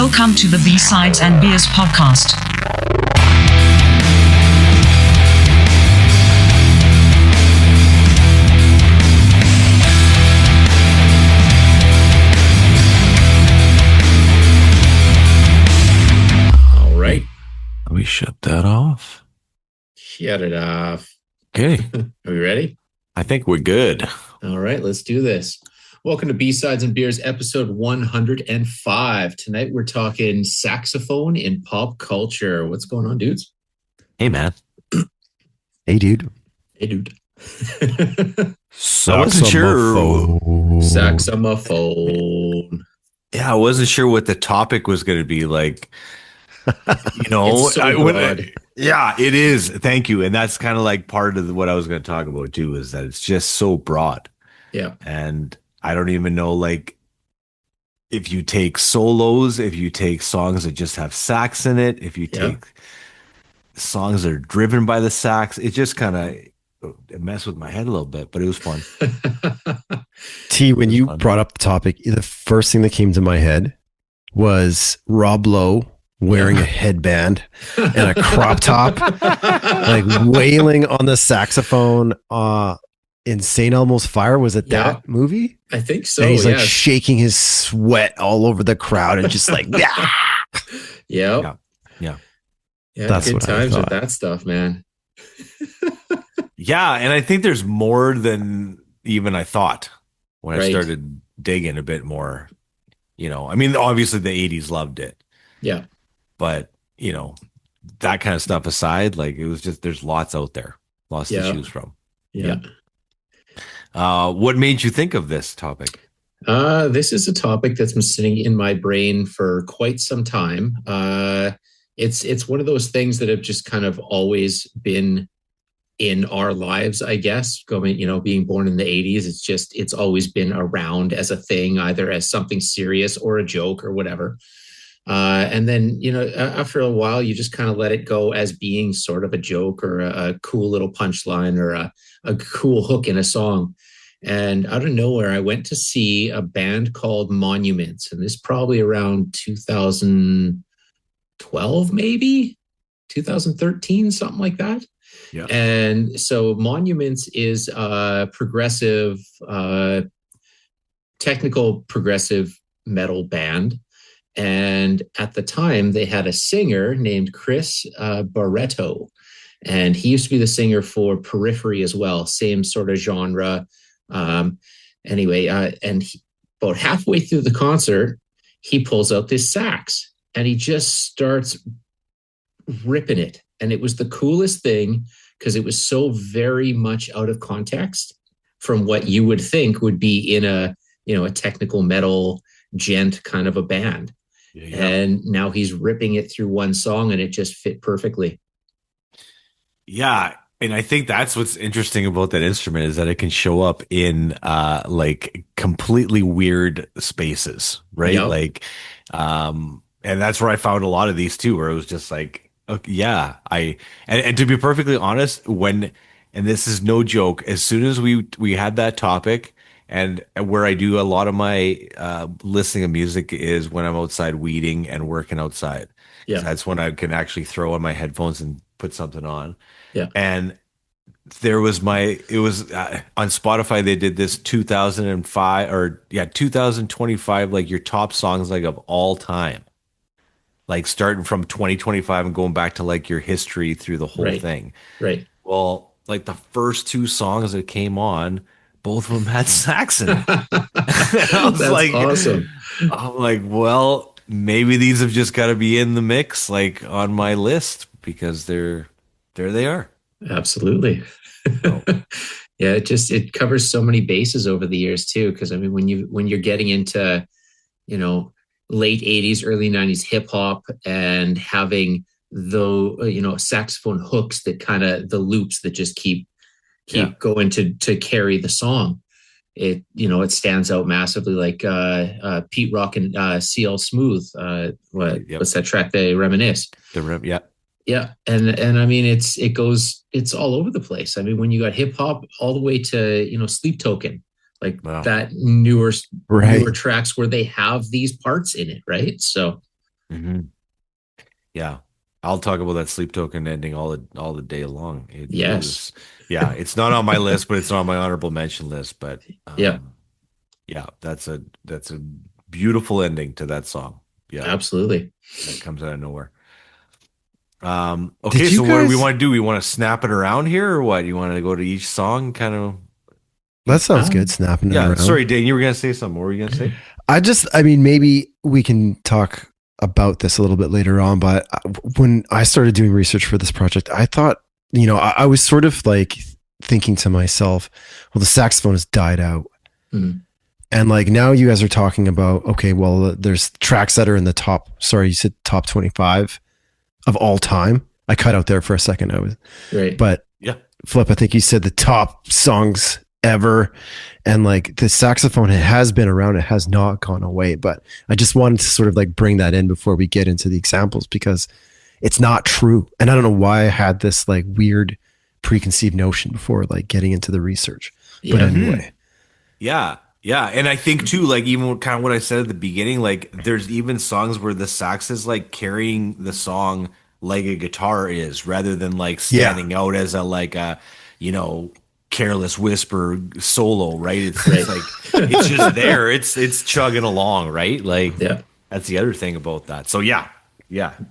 Welcome to the B-Sides and Beers podcast. All right. We shut that off. Shut it off. Okay. Are we ready? I think we're good. All right, let's do this. Welcome to B-Sides and Beers, episode 105. Tonight we're talking saxophone in pop culture. What's going on, dudes? Hey, man. Hey, dude. Hey, dude. I wasn't sure. Saxophone. Yeah, I wasn't sure what the topic was going to be. Like, you know, It's so broad. Yeah, it is. Thank you. And that's kind of like part of what I was going to talk about too, is that it's just so broad. Yeah. And I don't even know, like, if you take solos, if you take songs that just have sax in it, if you take songs that are driven by the sax, it just kind of messed with my head a little bit, but it was fun. T, when you brought up the topic, the first thing that came to my head was Rob Lowe wearing a headband and a crop top, like wailing on the saxophone in St. Elmo's Fire. Was it that movie? I think so. And he's like shaking his sweat all over the crowd and just like, Yeah. Yeah. That's good what I times with thought. that stuff, man. Yeah, and I think there's more than even I thought when I Right. started digging a bit more. You know, I mean, obviously the 80s loved it, Yeah. but, you know, that kind of stuff aside, like, it was just, there's lots out there, lots to Yeah. choose from. Yeah. What made you think of this topic? This is a topic that's been sitting in my brain for quite some time. It's one of those things that have just kind of always been in our lives, I guess. Being born in the 80s, it's always been around as a thing, either as something serious or a joke or whatever. And then, after a while, you just kind of let it go as being sort of a joke or a cool little punchline or a cool hook in a song. And out of nowhere, I went to see a band called Monuments, and this probably around 2012, maybe 2013, something like that. Yeah. And so Monuments is a progressive, technical progressive metal band. And at the time, they had a singer named Chris Barretto. And he used to be the singer for Periphery as well, same sort of genre. And about halfway through the concert, he pulls out this sax and he just starts ripping it. And it was the coolest thing because it was so very much out of context from what you would think would be in a technical metal gent kind of a band. Yeah. And now he's ripping it through one song and it just fit perfectly. Yeah. And I think that's what's interesting about that instrument is that it can show up in like completely weird spaces, right? Yep. Like, and that's where I found a lot of these too, where it was just like, okay, yeah, and to be perfectly honest, and this is no joke, as soon as we had that topic, and where I do a lot of my listening of music is when I'm outside weeding and working outside. Yeah. That's when I can actually throw on my headphones and put something on. Yeah. And it was on Spotify. They did this 2025, like your top songs, like of all time, like starting from 2025 and going back to like your history through the whole thing. Right. Well, like the first two songs that came on, both of them had sax in it. That's awesome. I'm like, well, maybe these have just got to be in the mix, like on my list, because there they are. Absolutely. Oh. Yeah, it covers so many bases over the years too. Because I mean, when you're getting into, late 80s, early 90s hip hop and having saxophone hooks that kind of the loops that just keep going to carry the song. It stands out massively, like Pete Rock and CL Smooth. What's that track? They Reminisce. Yeah. And I mean, it's all over the place. I mean, when you got hip hop all the way to, Sleep Token, like that newer tracks where they have these parts in it. Right. So Mhm. Yeah. I'll talk about that Sleep Token ending all the day long. Yes. Yeah, it's not on my list, but it's on my honorable mention list. But Yeah, yeah, that's a beautiful ending to that song. Yeah, absolutely. that comes out of nowhere. Did Okay, you so what do we guys- want to do? We want to snap it around here, or what? You want to go to each song, kind of? That sounds Um, good. Snapping it Yeah. around. Sorry, Dane, you were gonna say something. What were you gonna say? I mean, maybe we can talk about this a little bit later on, but when I started doing research for this project, I thought, I was sort of like thinking to myself, well, the saxophone has died out. Mhm. And like now you guys are talking about, okay, well, there's tracks that are in the you said top 25 of all time. I cut out there for a second. Right. But Yeah. Flip, I think you said the top songs ever. And like the saxophone, it has been around, it has not gone away. But I just wanted to sort of like bring that in before we get into the examples because it's not true. And I don't know why I had this like weird preconceived notion before like getting into the research. But Yeah. anyway. Yeah. Yeah. And I think too, like even kind of what I said at the beginning, like there's even songs where the sax is like carrying the song like a guitar is rather than like standing out as a like a, careless whisper solo, right? It's like it's just there. It's chugging along, right? Like Yeah. that's the other thing about that. So yeah.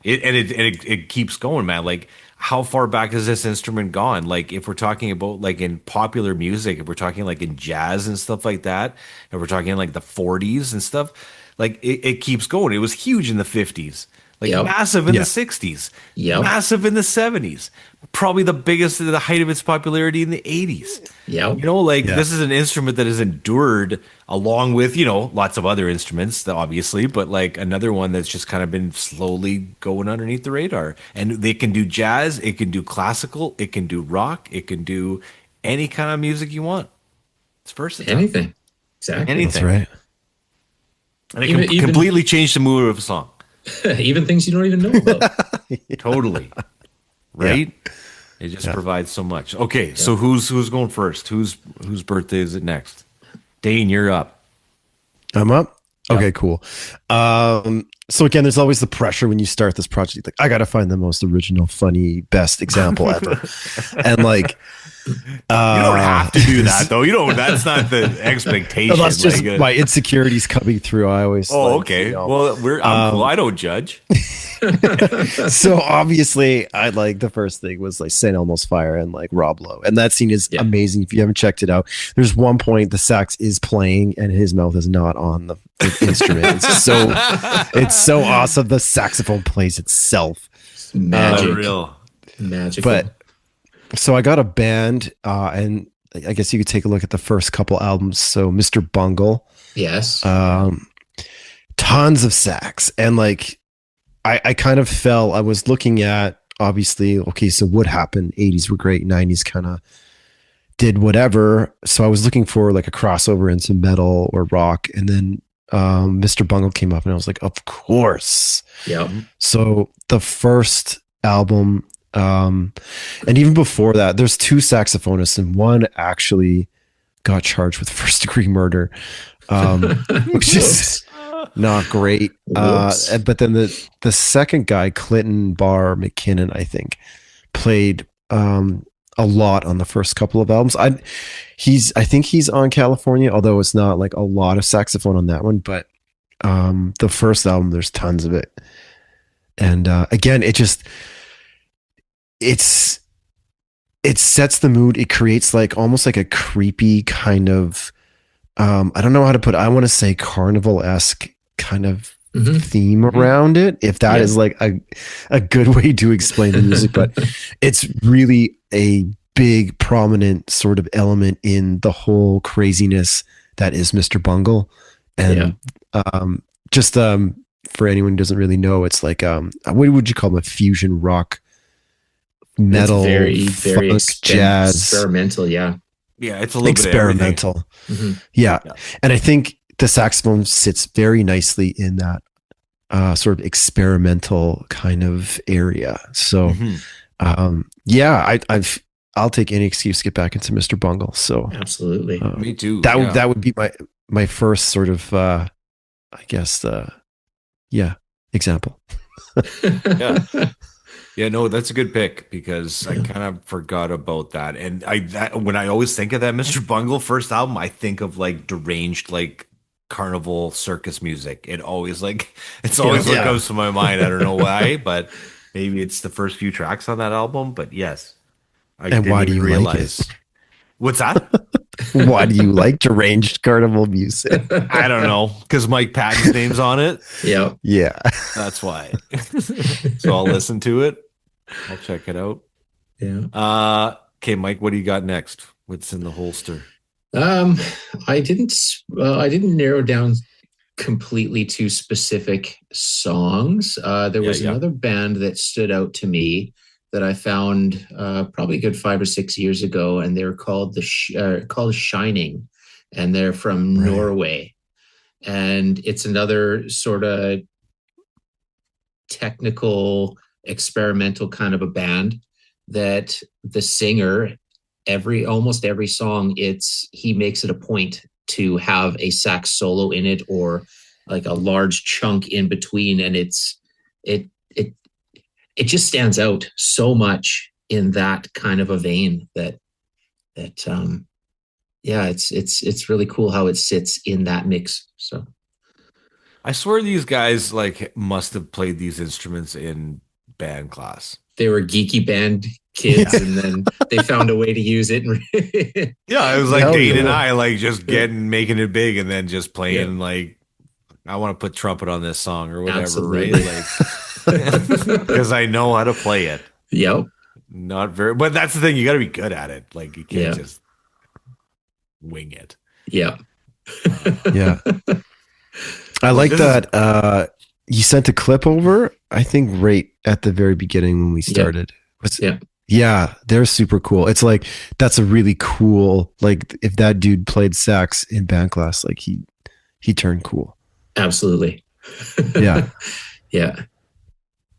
It keeps going, man. Like how far back has this instrument gone? Like if we're talking about like in popular music, if we're talking like in jazz and stuff like that, if we're talking like the 40s and stuff, like it keeps going. It was huge in the 50s, like Yep. massive in Yeah. the 60s, Yep. massive in the 70s, probably the biggest at the height of its popularity in the 80s. Yeah. This is an instrument that has endured along with, lots of other instruments, obviously, but like another one that's just kind of been slowly going underneath the radar. And they can do jazz, it can do classical, it can do rock, it can do any kind of music you want. It's versatile. Anything. Exactly. Anything. That's right. And it Even- can completely change the mood of a song. Even things you don't even know about. Totally. Right? It just provides so much. Okay, so who's going first? Whose birthday is it next? Dane, you're up. I'm up. Okay, cool. So again, there's always the pressure when you start this project. Like, I got to find the most original, funny, best example ever. And like, You don't have to do that though. That's not the expectation. that's just Like, my insecurities coming through. I always. oh, like, okay. Well, I'm cool. I don't judge. So obviously, I like the first thing was like St. Elmo's Fire and like Rob Lowe, and that scene is amazing. If you haven't checked it out, there's one point the sax is playing and his mouth is not on the instrument. It's so awesome. The saxophone plays itself. Magic. Unreal. Magical. But so I got a band, and I guess you could take a look at the first couple albums. So Mr. Bungle, yes. tons of sax, and like I kind of I was looking at obviously, okay, so what happened? 80s were great, 90s kind of did whatever. So I was looking for like a crossover into metal or rock, and then Mr. Bungle came up, and I was like, of course. Yep. So the first album, and even before that, there's two saxophonists, and one actually got charged with first-degree murder, which is not great. But then the second guy, Clinton Barr McKinnon, I think, played a lot on the first couple of albums. I think he's on California, although it's not like a lot of saxophone on that one. But the first album, there's tons of it, and again, it sets the mood. It creates like almost like a creepy kind of I don't know how to put it. I want to say carnival-esque kind of theme around it, if that is like a good way to explain the music. But it's really a big prominent sort of element in the whole craziness that is Mr. Bungle. And just for anyone who doesn't really know, it's like what would you call them? A fusion rock, metal, it's very funk, jazz, experimental. Yeah. Yeah, it's a little experimental. Bit of Yeah. And I think the saxophone sits very nicely in that sort of experimental kind of area. So, I'll take any excuse to get back into Mr. Bungle. So Absolutely. Me too. That would be my first sort of, I guess, example. Yeah. Yeah, no, that's a good pick because I kind of forgot about that. And when I always think of that Mr. Bungle first album, I think of like deranged, like carnival circus music. It's always what Yeah. comes to my mind. I don't know why, but maybe it's the first few tracks on that album. But yes, I And didn't why do even you like it? realize. What's that? Why do you like deranged carnival music? I don't know because Mike Patton's name's on it. Yeah. Yeah. That's why. So I'll listen to it. I'll check it out. Yeah. Okay, Mike, what do you got next? What's in the holster? I didn't narrow down completely to specific songs. There was another band that stood out to me that I found probably a good 5 or 6 years ago, and they're called called Shining, and they're from Norway, and it's another sort of technical experimental kind of a band that the singer almost every song he makes it a point to have a sax solo in it or like a large chunk in between, and it just stands out so much in that kind of a vein that it's really cool how it sits in that mix. So I swear these guys like must have played these instruments in band class. They were geeky band kids, and then they found a way to use it. Yeah, it was like Dane and I like just making it big, and then just playing like, I want to put trumpet on this song or whatever, Absolutely. right? Like, because I know how to play it. Yep. Not very, but that's the thing. You got to be good at it. Like you can't just wing it. Yeah. Yeah. I like that. You sent a clip over, I think, right at the very beginning when we started. Yeah, they're super cool. It's like, that's a really cool, like if that dude played sax in band class, like he turned cool. Absolutely. Yeah. Yeah.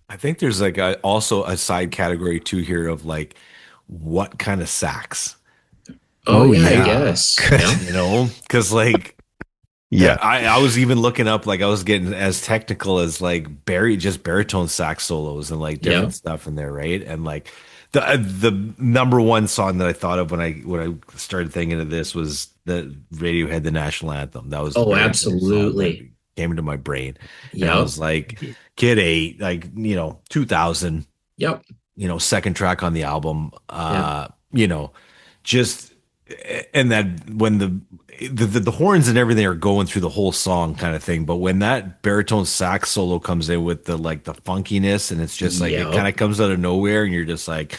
I think there's like also a side category too here of like what kind of sax. Oh yeah, I guess. You know, because like, yeah, I was even looking up, like I was getting as technical as like baritone sax solos and like different stuff in there, right? And like the number one song that I thought of when I started thinking of this was the Radiohead, the national anthem. That was absolutely came into my brain. Yeah, and I was like, Kid 8, like 2000. Yep. Second track on the album. Just and that when the horns and everything are going through the whole song kind of thing, but when that baritone sax solo comes in with the like the funkiness, and it's just like it kind of comes out of nowhere, and you're just like,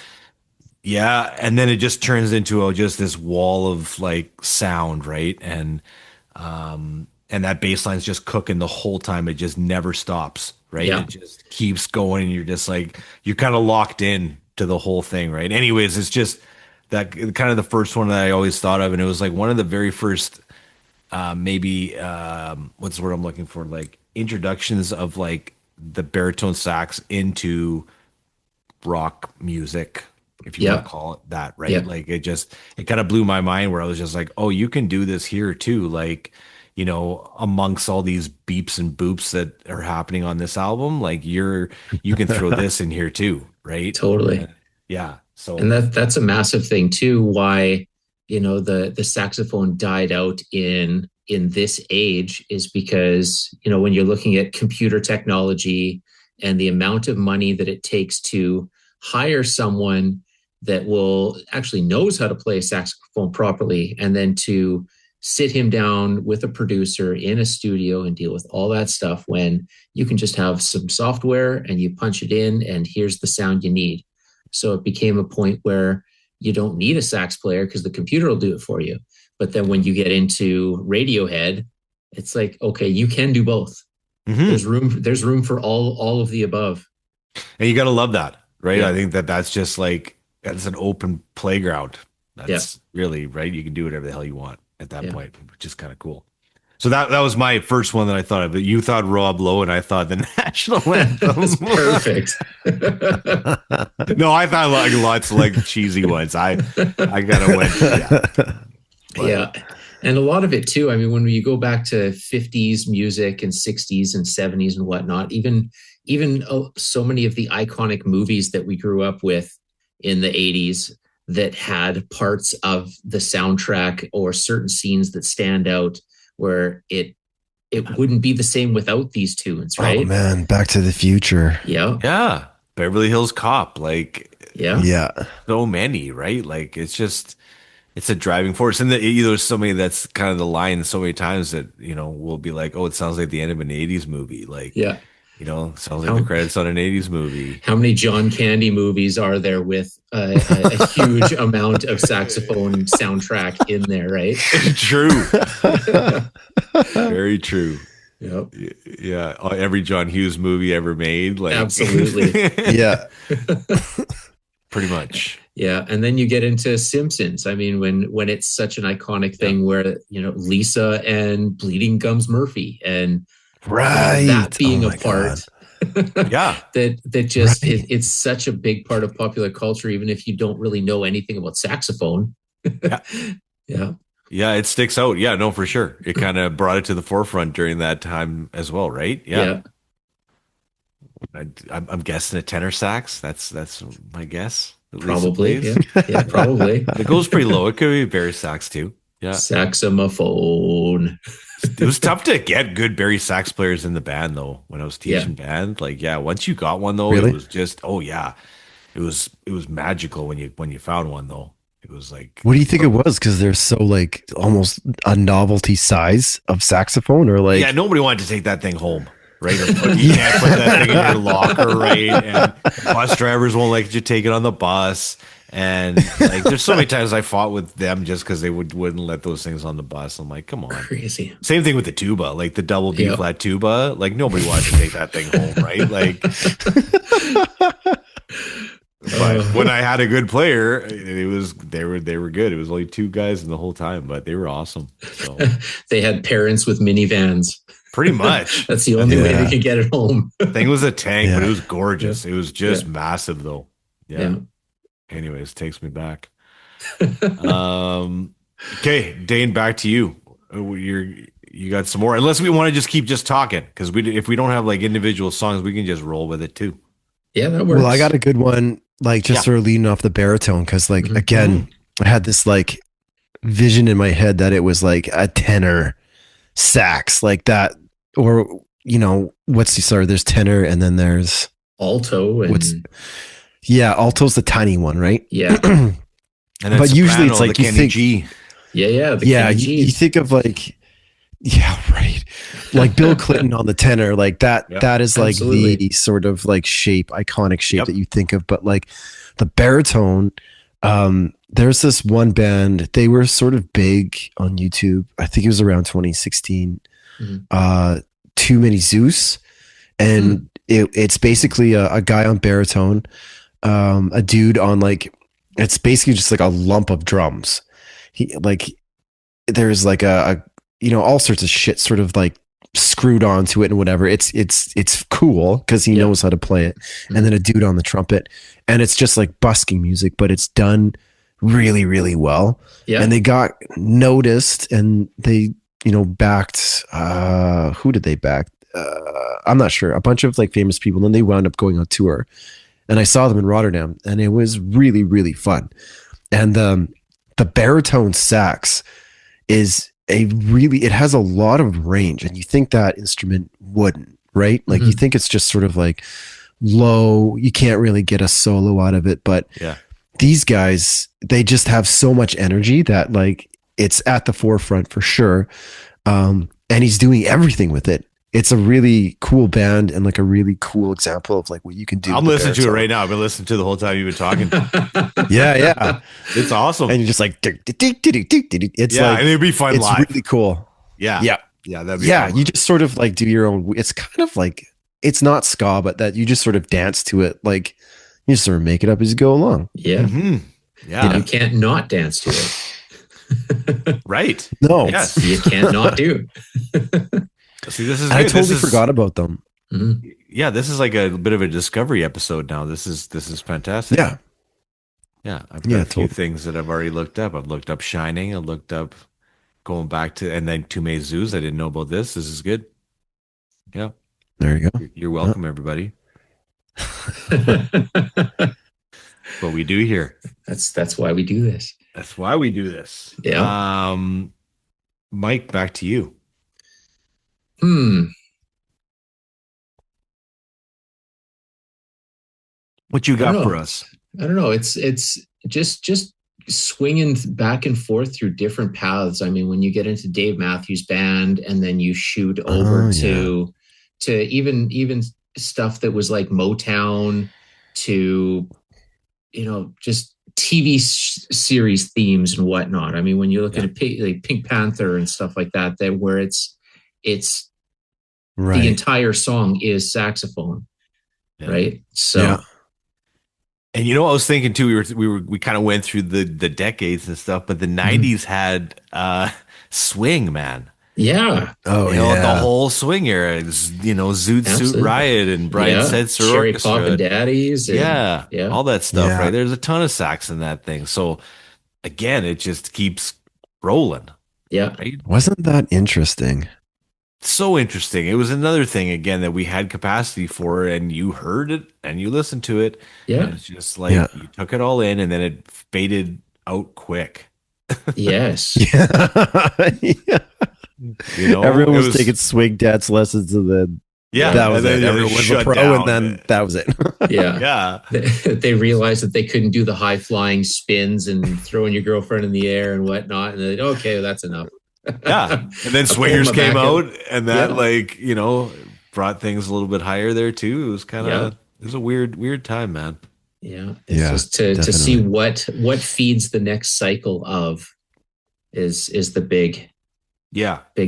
yeah, and then it just turns into just this wall of like sound, right? And that bass line's just cooking the whole time. It just never stops, right? It just keeps going, and you're just like, you're kind of locked in to the whole thing, right? Anyways, it's just that kind of the first one that I always thought of, and it was like one of the very first what's the word I'm looking for, like introductions of like the baritone sax into rock music, if you want to call it that, right? Like it kind of blew my mind, where I was just like, oh, you can do this here too, like, amongst all these beeps and boops that are happening on this album, like you can throw this in here too, right? Totally. Yeah. So, and that's a massive thing too, why the saxophone died out in this age, is because when you're looking at computer technology and the amount of money that it takes to hire someone that will actually knows how to play a saxophone properly, and then to sit him down with a producer in a studio and deal with all that stuff, when you can just have some software and you punch it in and here's the sound you need. So it became a point where you don't need a sax player because the computer will do it for you. But then when you get into Radiohead, it's like, okay, you can do both. Mm-hmm. There's room for all of the above. And you got to love that, right? Yeah. I think that's just like, that's an open playground. That's really, right? You can do whatever the hell you want at that point, which is kind of cool. So that was my first one that I thought of. But you thought Rob Lowe, and I thought the national anthem. That's perfect. No, I thought like lots of like cheesy ones. I gotta went. Yeah. And a lot of it too. I mean, when you go back to 50s music and 60s and 70s and whatnot, even even so many of the iconic movies that we grew up with in the 80s that had parts of the soundtrack or certain scenes that stand out where it wouldn't be the same without these tunes, right? Oh man, Back to the Future. Yeah. Yeah. Beverly Hills Cop, like Yeah. Yeah. so many, right? Like it's a driving force. And there's so many, that's kind of the line so many times that, we'll be like, oh, it sounds like the end of an 80s movie. Like, Yeah. Sounds like the credits on an 80s movie. How many John Candy movies are there with a huge amount of saxophone soundtrack in there, right? True. Very true. Yep. Yeah. Every John Hughes movie ever made. Like Absolutely. Yeah. Pretty much. Yeah. And then you get into Simpsons. I mean, when it's such an iconic thing where, Lisa and Bleeding Gums Murphy and Right. that being a part Yeah. that just Right. it's such a big part of popular culture, even if you don't really know anything about saxophone. Yeah. Yeah. Yeah, it sticks out. Yeah, no, for sure. It kind of brought it to the forefront during that time as well, right? Yeah. I'm guessing a tenor sax. That's my guess. Probably. Yeah, probably. It goes pretty low. It could be Barry sax too. Yeah. Saxophone. It was tough to get good Barry sax players in the band though. When I was teaching band, like once you got one though, Really? it was just it was magical when you found one though. It was like, What do you think it was? Because they're so like almost a novelty size of saxophone, or like nobody wanted to take that thing home, right? Or you can't put that thing in your locker, right? And bus drivers won't let you take it on the bus. And like, there's so many times I fought with them just because they wouldn't let those things on the bus. I'm like, come on. Crazy. Same thing with the tuba, like the double B flat tuba. Like nobody wanted to take that thing home, right? Like, but when I had a good player, they were good. It was only two guys in the whole time, but they were awesome. So They had parents with minivans. pretty much, That's the only way they could get it home. thing was a tank, but Yeah. it was gorgeous. It was just massive, though. Yeah. Anyways, takes me back. Okay, Dane, back to you. You got some more? Unless we want to just keep talking, because if we don't have like individual songs, we can just roll with it too. Yeah, that works. Well, I got a good one, like just sort of leading off the baritone, because like again, I had this like vision in my head that it was like a tenor sax, like that, or there's tenor and then there's alto and alto's the tiny one, right? yeah. And then But usually soprano, it's like the you Kenny think- G. Yeah. The Yeah, Kenny you Gs. think of like, yeah, right, like Bill Clinton on the tenor, like that. Yep, that is like absolutely. the sort of like iconic shape Yep. that you think of. But like the baritone, there's this one band. They were sort of big on YouTube. I think it was around 2016. Too Many Zeus, and it's basically a guy on baritone, a dude on like, it's basically just like a lump of drums. There's like a all sorts of shit sort of like screwed onto it and whatever. It's cool because he knows how to play it. And then a dude on the trumpet, and it's just like busking music, but it's done really, really well. Yeah. And they got noticed, and they backed, who did they back? I'm not sure, a bunch of like famous people. And then they wound up going on tour, and I saw them in Rotterdam, and it was really, really fun. And the baritone sax is it has a lot of range, and you think that instrument wouldn't, right? Like you think it's just sort of like low, you can't really get a solo out of it, but these guys, they just have so much energy that like it's at the forefront for sure. And he's doing everything with it. It's a really cool band and like a really cool example of like what you can do. I'm listening to it right now. I've been listening to the whole time you've been talking. Yeah. It's awesome. And you're just like, it's yeah, like, and it'd be fun it's live. really cool. Yeah. That'd be Yeah. fun. You just sort of like do your own, it's kind of like, it's not ska, but that you just sort of dance to it. Like you just sort of make it up as you go along. Yeah. Mhm. Yeah. You can't not dance to it. Right. No. Yes. You can't not do. See, this is I good. totally forgot about them. Yeah, this is like a bit of a discovery episode now. This is fantastic. Yeah. Yeah. I've got a few things that I've already looked up. I've looked up Shining. I looked up going back to, and then Tume Zeus. I didn't know about this. This is good. Yeah. There you go. You're welcome, everybody. What we do here. That's why we do this. That's why we do this. Yeah. Mike, back to you. What you got for us? I don't know. It's just swinging back and forth through different paths. I mean, when you get into Dave Matthews Band, and then you shoot over to even stuff that was like Motown, to just TV series themes and whatnot. I mean, when you look at like Pink Panther and stuff like that, where it's right. The entire song is saxophone, right? So. And I was thinking too, we kind of went through the decades and stuff, but the 90s had swing, man. Yeah. Oh, the whole swing era, Zoot Suit Riot and Brian Setzer Cherry Orchestra. Pop and Daddies. And, all that stuff, right? There's a ton of sax in that thing. So again, it just keeps rolling. Yeah. Right? Wasn't that interesting? So interesting. It was another thing again that we had capacity for, and you heard it and you listened to it. Yeah. It's just like you took it all in, and then it faded out quick. Yes. Everyone was taking swing dance lessons, and then that was it. Everyone was a pro, down, and then that was it. Yeah. They realized that they couldn't do the high flying spins and throwing your girlfriend in the air and whatnot, and then okay, that's enough. And then Swingers came out, and that brought things a little bit higher there too. It was kind of it was a weird time, man. It's just to see what feeds the next cycle of is the big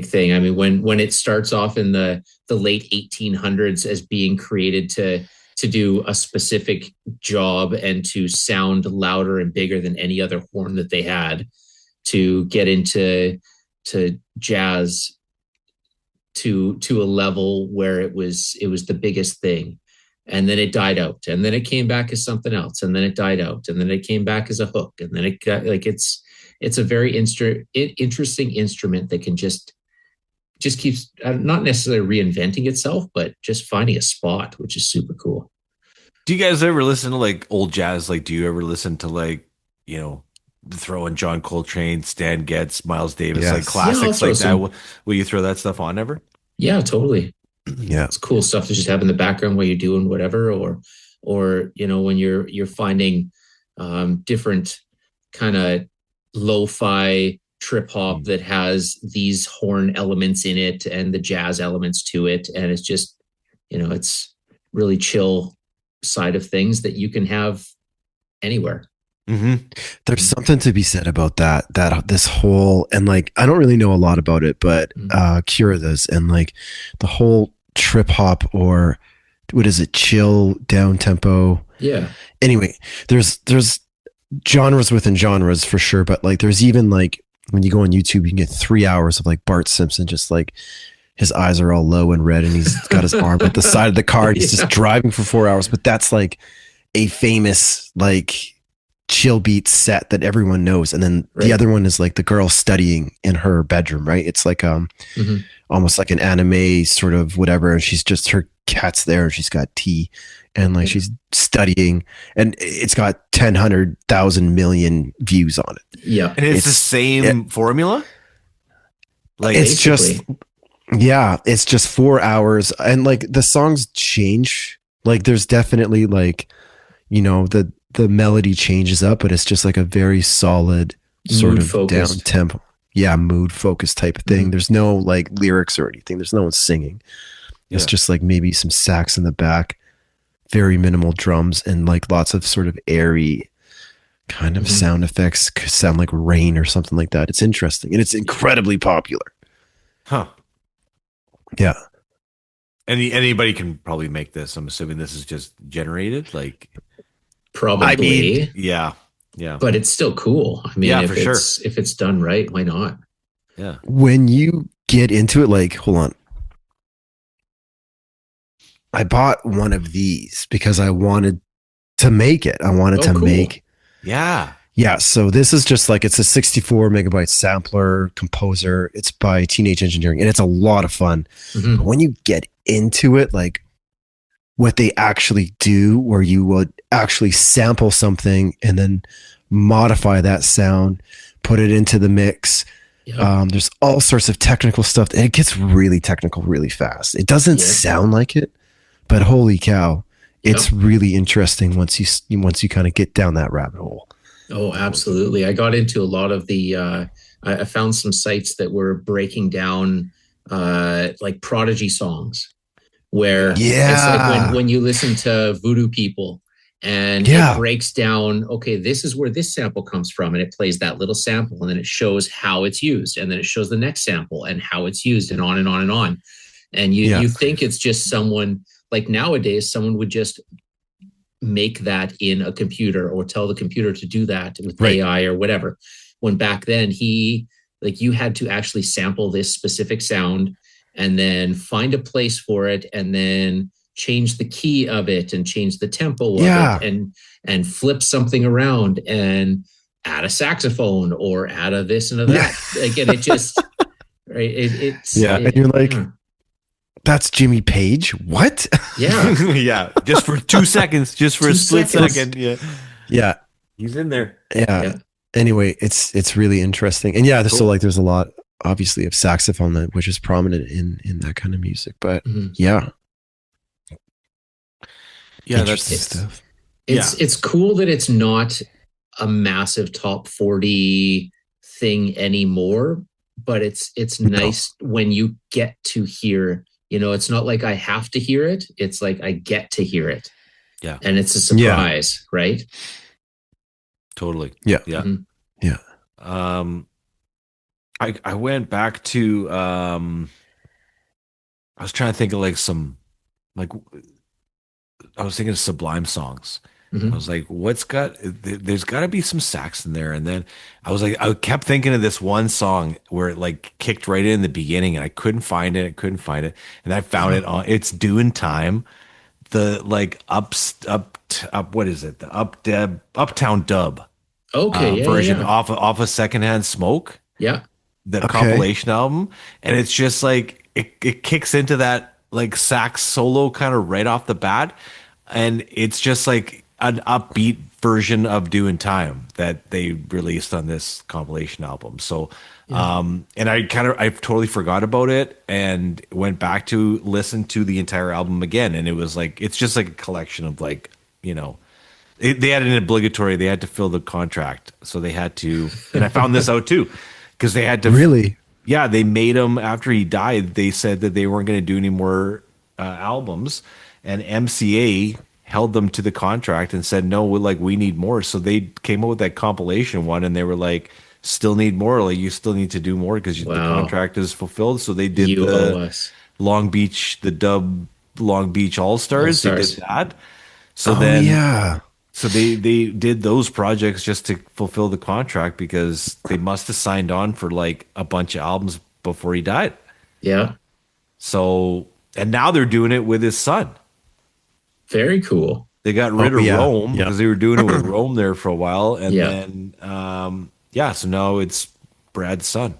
thing. I mean, when it starts off in the late 1800s as being created to do a specific job and to sound louder and bigger than any other horn that they had, to get into jazz to a level where it was the biggest thing, and then it died out, and then it came back as something else, and then it died out, and then it came back as a hook, and then it got it's a very interesting instrument that can just keeps not necessarily reinventing itself, but just finding a spot, which is super cool. Do you guys ever listen to like old jazz? Like, do you ever listen to like throw in John Coltrane, Stan Getz, Miles Davis, like classics like that? Will you throw that stuff on ever? Yeah, totally. Yeah, it's cool stuff to just have in the background while you're doing whatever, or when you're finding different kind of lo-fi trip hop that has these horn elements in it and the jazz elements to it, and it's just it's really chill side of things that you can have anywhere. There's something to be said about that this whole, and like I don't really know a lot about it, but Kira does, and like the whole trip hop, or what is it, chill down tempo. Anyway, there's genres within genres for sure, but like there's even like when you go on YouTube, you can get 3 hours of like Bart Simpson, just like his eyes are all low and red, and he's got his arm at the side of the car, and he's just driving for 4 hours. But that's like a famous like chill beat set that everyone knows. And then the other one is like the girl studying in her bedroom, right? It's like almost like an anime sort of whatever, and she's just, her cat's there, and she's got tea, and like she's studying, and it's got 10, 100,000 million views on it. And it's the same formula. Like it's basically it's just 4 hours, and like the songs change. Like there's definitely like the melody changes up, but it's just like a very solid sort mood of focused. Down tempo. Mood focused type of thing. There's no like lyrics or anything. There's no one singing. It's just like maybe some sax in the back, very minimal drums, and like lots of sort of airy kind of sound effects, sound like rain or something like that. It's interesting, and it's incredibly popular. Yeah. Anybody can probably make this. I'm assuming this is just generated, like probably. I mean, yeah. But it's still cool. I mean, if it's done right, why not? Yeah. When you get into it, like, hold on. I bought one of these because I wanted to make it. I wanted to make. Yeah. Yeah. So this is just like, it's a 64 megabyte sampler composer. It's by Teenage Engineering, and it's a lot of fun. But when you get into it, like what they actually do, where you would actually sample something and then modify that sound, put it into the mix. Yep. There's all sorts of technical stuff, and it gets really technical really fast. It doesn't sound like it, but holy cow, it's really interesting once you kind of get down that rabbit hole. Oh, absolutely. I got into a lot of the, I found some sites that were breaking down like Prodigy songs, where it's like when you listen to Voodoo People and it breaks down, okay, this is where this sample comes from, and it plays that little sample, and then it shows how it's used, and then it shows the next sample and how it's used, and on and on and on. And you think it's just someone, like nowadays, someone would just make that in a computer or tell the computer to do that with AI or whatever. When back then you had to actually sample this specific sound and then find a place for it and then change the key of it and change the tempo of it and flip something around and add a saxophone or add a this and a that. Again, it just, right. And you're like, that's Jimmy Page. What? Yeah. Yeah. Just for 2 seconds, just for a split second. Yeah. Yeah. He's in there. Yeah. Anyway, it's really interesting. And there's there's a lot obviously of saxophone which is prominent in that kind of music, but that's stuff. It's cool that it's not a massive top 40 thing anymore, but it's nice when you get to hear, it's not like I have to hear it. It's like I get to hear it. Yeah. And it's a surprise, right? Totally. Yeah. Yeah. Mm-hmm. Yeah. I went back to I was trying to think of I was thinking of Sublime songs. Mm-hmm. I was like, there's got to be some sax in there. And then I kept thinking of this one song where it like kicked right in the beginning and I couldn't find it. And I found it it's Doing Time. The like what is it? The Uptown Dub. Okay. Version off of Secondhand Smoke. Yeah. The compilation album. And it's just like, it kicks into that like sax solo kind of right off the bat. And it's just like an upbeat version of Doing Time that they released on this compilation album. So, and I totally forgot about it and went back to listen to the entire album again. And it was like, it's just like a collection of like, they had an obligatory, they had to fill the contract. So they had to, and I found this out too, because they had to. Really? Yeah, they made him, after he died, they said that they weren't going to do any more albums. And MCA held them to the contract and said, no, we need more. So they came up with that compilation one and they were like, still need more. Like, you still need to do more because the contract is fulfilled. So they did the Dub Long Beach All-Stars. They did that. So So they did those projects just to fulfill the contract because they must have signed on for like a bunch of albums before he died. Yeah. So, and now they're doing it with his son. Very cool. They got rid of Rome because they were doing it with Rome there for a while. And then, so now it's Brad's son.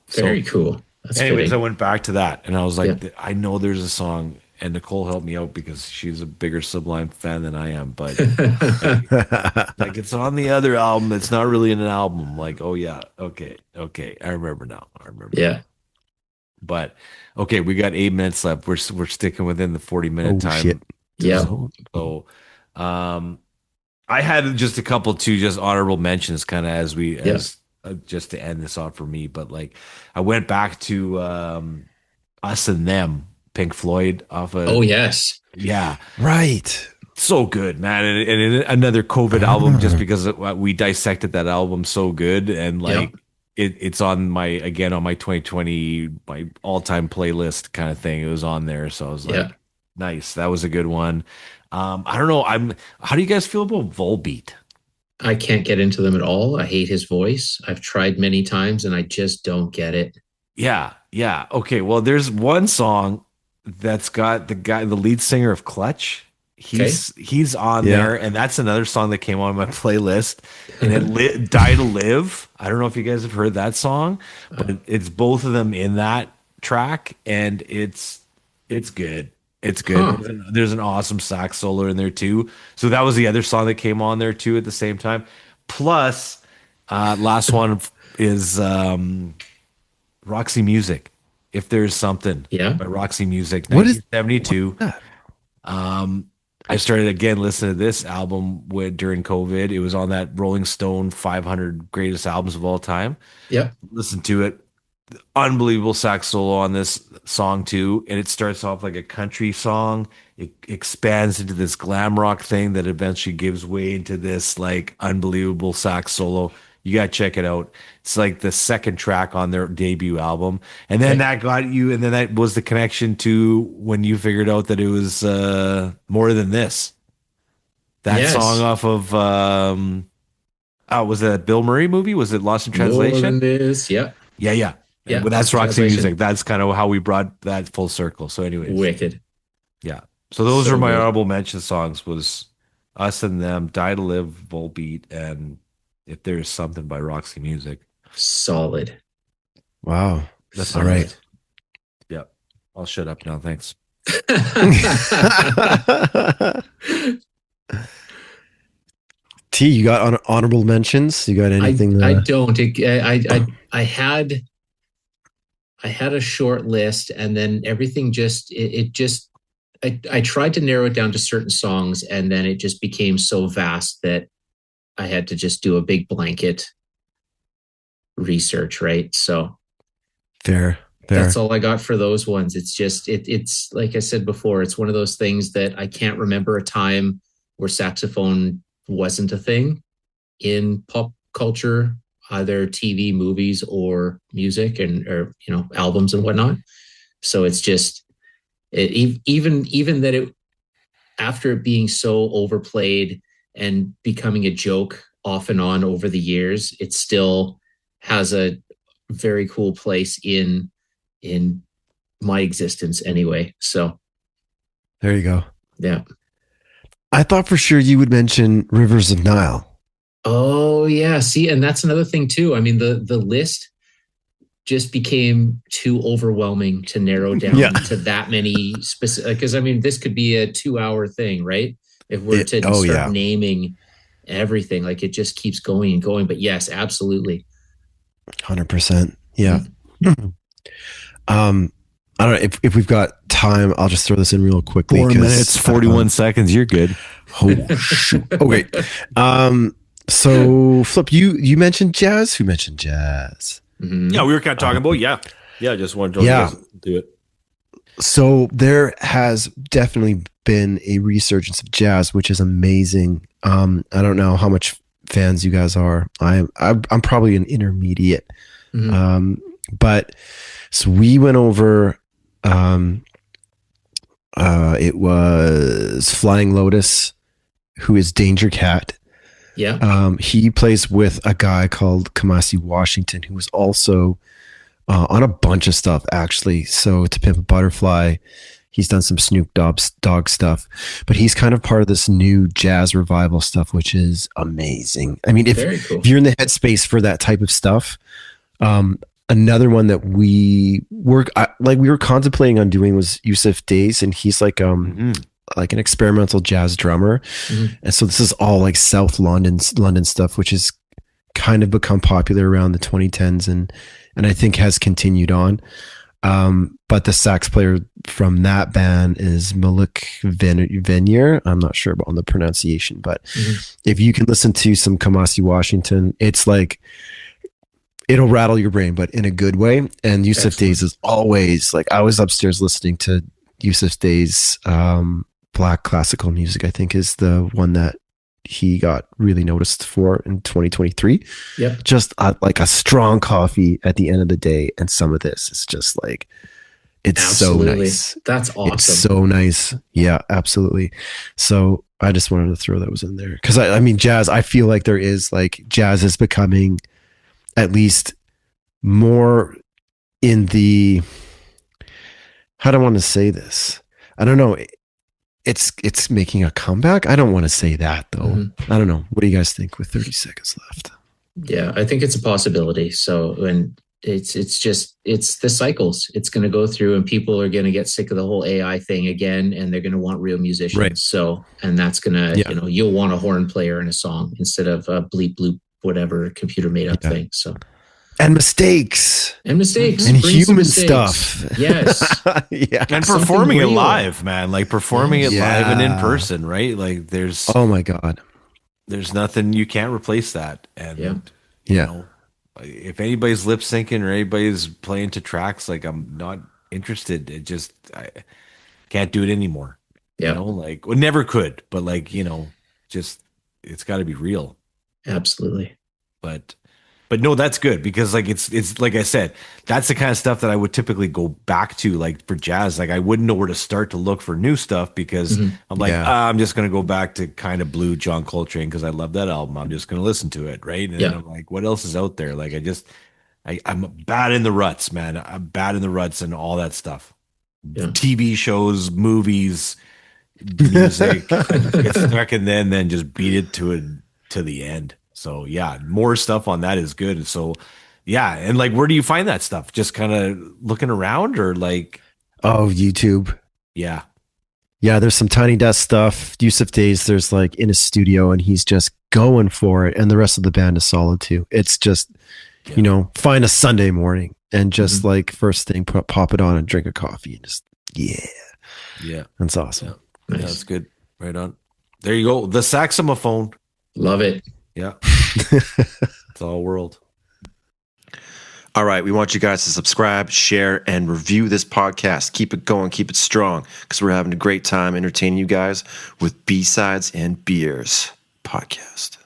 Very cool. That's anyways, fitting. I went back to that and I was like, I know there's a song. And Nicole helped me out because she's a bigger Sublime fan than I am. But like it's on the other album. It's not really in an album. Like, oh yeah, okay. I remember now. Yeah. But okay, we got 8 minutes left. We're sticking within the 40-minute time. Shit. Yeah. So, I had just a couple just honorable mentions, kind of as just to end this off for me. But like, I went back to Us and Them. Pink Floyd off of. Oh yes, yeah, right. So good, man, and another COVID album just because we dissected that album so good, and like it's on my 2020 my all-time playlist kind of thing. It was on there, so I was like, nice, that was a good one. I don't know. How do you guys feel about Volbeat? I can't get into them at all. I hate his voice. I've tried many times, and I just don't get it. Yeah. Okay. Well, there's one song that's got the lead singer of Clutch. He's on there, and that's another song that came on my playlist. And it Die to Live. I don't know if you guys have heard that song, but it's both of them in that track, and it's It's good. It's good. Huh. There's an awesome sax solo in there too. So that was the other song that came on there too at the same time. Plus, last one is Roxy Music. If There's Something Yeah. by Roxy Music, What is 1972. that? I started again listening to this album during COVID. It was on that Rolling Stone 500 greatest albums of all time. Yep. Listen to it. Unbelievable sax solo on this song too, and it starts off like a country song. It expands into this glam rock thing that eventually gives way into this like unbelievable sax solo. You gotta check it out. It's like the second track on their debut album, and then that got you, and then that was the connection to when you figured out that it was More Than This. That song off of was it a Bill Murray movie? Was it Lost in Translation? More Than This. Yep. Yeah. Yeah, But that's Roxy Translation. Music. That's kind of how we brought that full circle. So, anyways, Wicked. yeah. So those So are my good. honorable mention songs. Was Us and Them, Die to Live, Volbeat, and If There's Something by Roxy Music. Solid. Wow. That's all right. Yeah. I'll shut up now. Thanks. T, you got honorable mentions? You got anything? I don't. I had a short list, and then everything just I tried to narrow it down to certain songs, and then it just became so vast that I had to just do a big blanket research, right? So Fair. that's all I got for those ones. It's just it's like I said before, it's one of those things that I can't remember a time where saxophone wasn't a thing in pop culture, either TV, movies, or music, or albums and whatnot. So it's just even that it, after it being so overplayed and becoming a joke off and on over the years, it still has a very cool place in my existence anyway. So There you go. yeah. I thought for sure you would mention Rivers of Nile. Oh yeah. See, and that's another thing too. I mean, the list just became too overwhelming to narrow down to that many specific, because I mean, this could be a 2-hour thing, right? If we're to start naming everything, like it just keeps going and going. But yes, absolutely. 100%. Yeah. I don't know if we've got time. I'll just throw this in real quickly. 4 minutes, 41 seconds. You're good. Oh, shoot. Oh, wait. So Flip, you mentioned jazz. Who mentioned jazz? Mm-hmm. Yeah, we were kind of talking about, yeah, just wanted to you guys do it. So there has definitely been a resurgence of jazz, which is amazing. I don't know how much fans you guys are. I'm probably an intermediate. Mm-hmm. But so we went over. It was Flying Lotus, who is Danger Cat. Yeah. He plays with a guy called Kamasi Washington, who was also on a bunch of stuff, actually. So To Pimp a Butterfly, he's done some Snoop Dogg stuff, but he's kind of part of this new jazz revival stuff, which is amazing. I mean, if you're in the headspace for that type of stuff, another one that we were contemplating on doing was Yusuf Days, and he's like an experimental jazz drummer. Mm-hmm. And so this is all like South London stuff, which has kind of become popular around the 2010s and I think has continued on. But the sax player from that band is Malik Venier. I'm not sure about the pronunciation, but if you can listen to some Kamasi Washington, it's like, it'll rattle your brain, but in a good way. And Yusuf Days is always like, I was upstairs listening to Yusuf Days, Black classical music, I think is the one that he got really noticed for in 2023. Yep. Just like a strong coffee at the end of the day. And some of this is just like, it's so nice. That's awesome. It's so nice. Yeah, absolutely. So I just wanted to throw those in there. Cause I mean, jazz, I feel like there is like jazz is becoming at least more in the, how do I want to say this? I don't know. It's making a comeback. I don't want to say that though. Mm-hmm. I don't know. What do you guys think with 30 seconds left? Yeah, I think it's a possibility. So, and it's the cycles. It's going to go through, and people are going to get sick of the whole AI thing again, and they're going to want real musicians. Right. So, and that's going to, you'll want a horn player in a song instead of a bleep bloop, whatever computer made up thing. So, and mistakes and and human stuff. Yes. Yeah. And performing it live, man, like performing it live and in person, right? Like oh my God, there's nothing, you can't replace that. And you know, if anybody's lip syncing or anybody's playing to tracks, like I'm not interested. I can't do it anymore. You know, like, well, never could, but like, you know, just, it's got to be real. Absolutely. But no, that's good, because like it's like I said, that's the kind of stuff that I would typically go back to, like for jazz. Like I wouldn't know where to start to look for new stuff, because I'm like, I'm just gonna go back to kind of blue John Coltrane because I love that album. I'm just gonna listen to it, right? And then I'm like, what else is out there? Like I'm bad in the ruts, man. I'm bad in the ruts and all that stuff. TV shows, movies, music, get stuck, and then just beat it to the end. So yeah, more stuff on that is good. So yeah, and like, where do you find that stuff? Just kind of looking around, or like, YouTube. Yeah, there's some Tiny Desk stuff. Yusuf Days, there's like in a studio and he's just going for it, and the rest of the band is solid too. It's just you know, find a Sunday morning and just like first thing pop it on and drink a coffee and just that's awesome. Nice. Yeah, that's good. Right on. There you go. The saxophone. Love it. Yeah. It's all world. All right. We want you guys to subscribe, share, and review this podcast. Keep it going. Keep it strong, because we're having a great time entertaining you guys with B-Sides and Beers podcast.